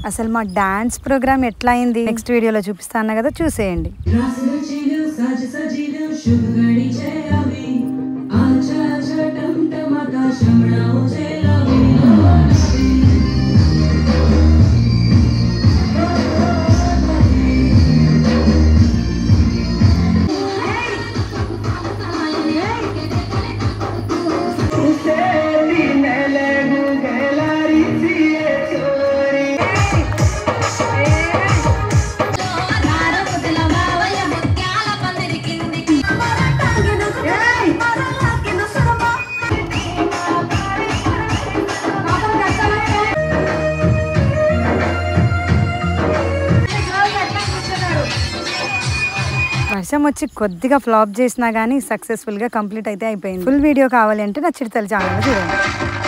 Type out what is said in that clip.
అసలు మా dance programme ఎట్లా అయింది నెక్స్ట్ వీడియోలో చూపిస్తాను కదా, చూసేయండి. వర్షం వచ్చి కొద్దిగా ఫ్లాప్ చేసినా కానీ సక్సెస్ఫుల్గా కంప్లీట్ అయితే అయిపోయింది. ఫుల్ వీడియో కావాలి అంటే నా చిడతల ఛానల్ చూడండి.